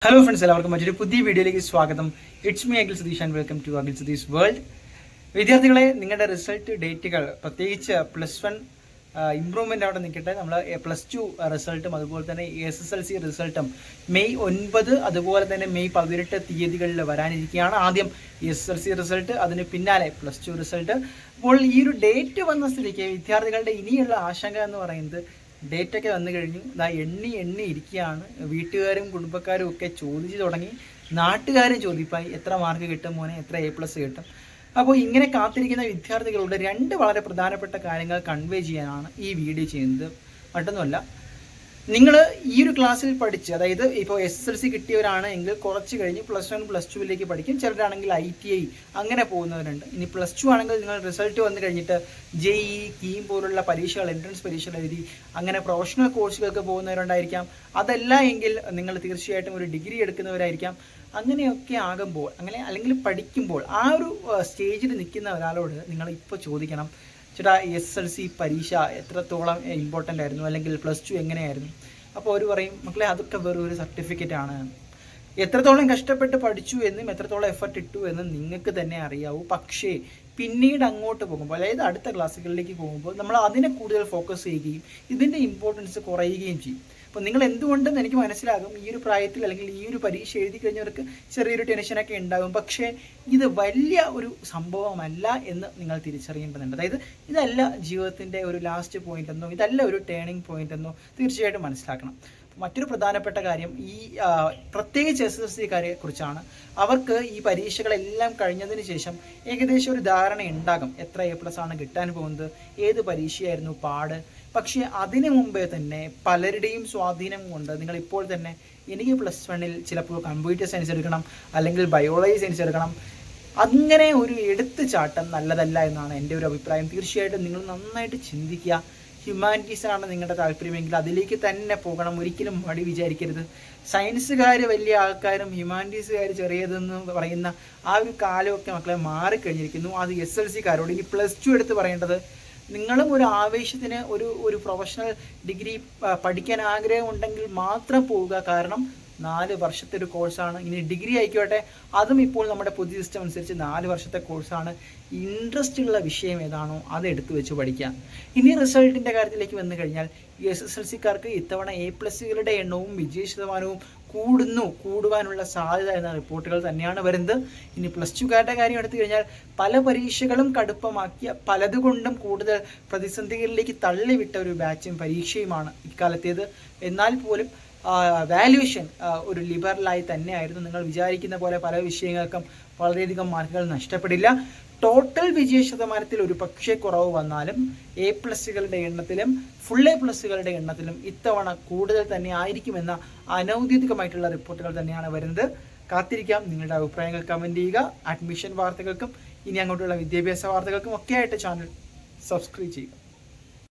Hello friends, എല്ലാവർക്കും മറ്റൊരു പുതിയ വീഡിയോയിലേക്ക് സ്വാഗതം. It's me Akhil Satheesh and welcome to Akhil Satheesh world. വിദ്യാർത്ഥികളെ, നിങ്ങളുടെ റിസൾട്ട് ഡേറ്റുകൾ പ്രത്യേകിച്ച് +1 ഇമ്പ്രൂവ്മെൻ്റ് അവിടെ നിൽക്കട്ടെ. നമ്മൾ +2 റിസൾട്ടും അതുപോലെ തന്നെ SSLC റിസൾട്ടും മെയ് 9 അതുപോലെ തന്നെ മെയ് 18 തീയതികളിൽ വരാനിരിക്കുകയാണ്. ആദ്യം SSLC റിസൾട്ട്, അതിന് പിന്നാലെ +2 റിസൾട്ട്. അപ്പോൾ ഈ ഒരു ഡേറ്റ് വന്ന സ്ഥിതിക്ക് വിദ്യാർത്ഥികളുടെ ഇനിയുള്ള ആശങ്ക എന്ന് പറയുന്നത് ഡേറ്റൊക്കെ വന്നു കഴിഞ്ഞു, ഇതാ എണ്ണി ഇരിക്കുകയാണ്. വീട്ടുകാരും കുടുംബക്കാരും ഒക്കെ ചോദിച്ചു തുടങ്ങി, നാട്ടുകാരും ചോദിപ്പായി എത്ര മാർക്ക് കിട്ടും മോനെ, എത്ര A+ കിട്ടും. അപ്പോൾ ഇങ്ങനെ കാത്തിരിക്കുന്ന വിദ്യാർത്ഥികളുടെ 2 വളരെ പ്രധാനപ്പെട്ട കാര്യങ്ങൾ കൺവേ ചെയ്യാനാണ് ഈ വീഡിയോ ചെയ്യുന്നത്. മറ്റൊന്നുമല്ല, നിങ്ങൾ ഈ ഒരു ക്ലാസ്സിൽ പഠിച്ച്, അതായത് ഇപ്പോൾ SSLC കിട്ടിയവരാണ് എങ്കിൽ കുറച്ച് കഴിഞ്ഞ് +1 +2 പഠിക്കും. ചിലരാണെങ്കിൽ ITI അങ്ങനെ പോകുന്നവരുണ്ട്. ഇനി +2 ആണെങ്കിൽ നിങ്ങൾ റിസൾട്ട് വന്നു കഴിഞ്ഞിട്ട് JEE, കീം പോലുള്ള പരീക്ഷകൾ, എൻട്രൻസ് പരീക്ഷകൾ എഴുതി അങ്ങനെ പ്രൊഫഷണൽ കോഴ്സുകൾക്ക് പോകുന്നവരുണ്ടായിരിക്കാം. അതല്ല എങ്കിൽ നിങ്ങൾ തീർച്ചയായിട്ടും ഒരു ഡിഗ്രി എടുക്കുന്നവരായിരിക്കാം. അങ്ങനെയൊക്കെ ആകുമ്പോൾ, അല്ലെങ്കിൽ പഠിക്കുമ്പോൾ ആ ഒരു സ്റ്റേജിൽ നിൽക്കുന്ന ഒരാളോട് നിങ്ങൾ ഇപ്പോൾ ചോദിക്കണം, ചേട്ടാ SSLC പരീക്ഷ എത്രത്തോളം ഇമ്പോർട്ടൻ്റ് ആയിരുന്നു, അല്ലെങ്കിൽ +2 എങ്ങനെയായിരുന്നു? അപ്പോൾ അവർ പറയും, മക്കളെ അതൊക്കെ വെറും ഒരു സർട്ടിഫിക്കറ്റ് ആണ്. എത്രത്തോളം കഷ്ടപ്പെട്ട് പഠിച്ചു എന്നും എത്രത്തോളം എഫർട്ട് ഇട്ടു എന്നും നിങ്ങൾക്ക് തന്നെ അറിയാവൂ. പക്ഷേ പിന്നീട് അങ്ങോട്ട് പോകുമ്പോൾ, അതായത് അടുത്ത ക്ലാസ്സുകളിലേക്ക് പോകുമ്പോൾ നമ്മൾ അതിനെ കൂടുതൽ ഫോക്കസ് ചെയ്യുകയും ഇതിൻ്റെ ഇമ്പോർട്ടൻസ് കുറയുകയും ചെയ്യും. അപ്പോൾ നിങ്ങൾ എന്തുകൊണ്ടെന്ന് എനിക്ക് മനസ്സിലാകും, ഈ ഒരു പ്രായത്തിൽ അല്ലെങ്കിൽ ഈ ഒരു പരീക്ഷ എഴുതി കഴിഞ്ഞവർക്ക് ചെറിയൊരു ടെൻഷനൊക്കെ ഉണ്ടാകും. പക്ഷേ ഇത് വലിയ ഒരു സംഭവമല്ല എന്ന് നിങ്ങൾ തിരിച്ചറിയേണ്ടതുണ്ട്. അതായത് ഇതല്ല ജീവിതത്തിൻ്റെ ഒരു ലാസ്റ്റ് പോയിന്റ് എന്നോ, ഇതല്ല ഒരു ടേണിംഗ് പോയിന്റ് എന്നോ തീർച്ചയായിട്ടും മനസ്സിലാക്കണം. മറ്റൊരു പ്രധാനപ്പെട്ട കാര്യം ഈ പ്രത്യേകിച്ച് SSLCക്കാരെ കുറിച്ചാണ്. അവർക്ക് ഈ പരീക്ഷകളെല്ലാം കഴിഞ്ഞതിന് ശേഷം ഏകദേശം ഒരു ധാരണ ഉണ്ടാകും എത്ര A+ ആണ് കിട്ടാൻ പോകുന്നത്, ഏത് പരീക്ഷയായിരുന്നു പാട്. പക്ഷേ അതിനു മുമ്പേ തന്നെ പലരുടെയും സ്വാധീനം കൊണ്ട് നിങ്ങൾ ഇപ്പോൾ തന്നെ എനിക്ക് +1 ചിലപ്പോൾ കമ്പ്യൂട്ടർ സയൻസ് എടുക്കണം, അല്ലെങ്കിൽ ബയോളജി സയൻസ് എടുക്കണം, അങ്ങനെ ഒരു എടുത്തുചാട്ടം നല്ലതല്ല എന്നാണ് എൻ്റെ ഒരു അഭിപ്രായം. തീർച്ചയായിട്ടും നിങ്ങൾ നന്നായിട്ട് ചിന്തിക്കുക. ഹ്യൂമാനിറ്റീസിനാണ് നിങ്ങളുടെ താല്പര്യമെങ്കിൽ അതിലേക്ക് തന്നെ പോകണം. ഒരിക്കലും മടി വിചാരിക്കരുത്. സയൻസുകാർ വലിയ ആൾക്കാരും ഹ്യൂമാനിറ്റീസുകാർ ചെറിയതെന്ന് പറയുന്ന ആ ഒരു കാലമൊക്കെ മക്കളെ മാറിക്കഴിഞ്ഞിരിക്കുന്നു. അത് SSLCക്കാരോട്. ഇനി +2 എടുത്ത് പറയേണ്ടത്, നിങ്ങളും ഒരു ആവേശത്തിന് ഒരു പ്രൊഫഷണൽ ഡിഗ്രി പഠിക്കാൻ ആഗ്രഹമുണ്ടെങ്കിൽ മാത്രം പോവുക. കാരണം 4 വർഷത്തെ ഒരു കോഴ്സാണ്. ഇനി ഡിഗ്രി ആയിക്കോട്ടെ, അതും ഇപ്പോൾ നമ്മുടെ പുതിയ സിസ്റ്റം അനുസരിച്ച് 4 വർഷത്തെ കോഴ്സാണ്. ഇൻട്രസ്റ്റ് ഉള്ള വിഷയം ഏതാണോ അത് എടുത്തു വെച്ച് പഠിക്കാം. ഇനി റിസൾട്ടിൻ്റെ കാര്യത്തിലേക്ക് വന്നു കഴിഞ്ഞാൽ SSLCക്കാർക്ക് ഇത്തവണ A+കളുടെ എണ്ണവും വിജയ ശതമാനവും കൂടുവാനുള്ള സാധ്യത എന്ന റിപ്പോർട്ടുകൾ തന്നെയാണ് വരുന്നത്. ഇനി +2കാരുടെ കാര്യം എടുത്തു കഴിഞ്ഞാൽ പല പരീക്ഷകളും കടുപ്പമാക്കിയ, പലതുകൊണ്ടും കൂടുതൽ പ്രതിസന്ധികളിലേക്ക് തള്ളിവിട്ട ഒരു ബാച്ചും പരീക്ഷയുമാണ് ഇക്കാലത്തേത്. എന്നാൽ പോലും വാല്യുവേഷൻ ഒരു ലിബറലായി തന്നെയായിരുന്നു. നിങ്ങൾ വിചാരിക്കുന്ന പോലെ പല വിഷയങ്ങൾക്കും വളരെയധികം മാർക്കുകൾ നഷ്ടപ്പെടില്ല. ടോട്ടൽ വിജയ ശതമാനത്തിൽ ഒരു പക്ഷേ കുറവ് വന്നാലും A+കളുടെ എണ്ണത്തിലും ഫുൾ A+കളുടെ എണ്ണത്തിലും ഇത്തവണ കൂടുതൽ തന്നെ ആയിരിക്കുമെന്ന അനൗദ്യോഗികമായിട്ടുള്ള റിപ്പോർട്ടുകൾ തന്നെയാണ് വരുന്നത്. കാത്തിരിക്കാം. നിങ്ങളുടെ അഭിപ്രായങ്ങൾ കമൻറ്റ് ചെയ്യുക. അഡ്മിഷൻ വാർത്തകൾക്കും ഇനി അങ്ങോട്ടുള്ള വിദ്യാഭ്യാസ വാർത്തകൾക്കും ഒക്കെ ആയിട്ട് ചാനൽ സബ്സ്ക്രൈബ് ചെയ്യുക.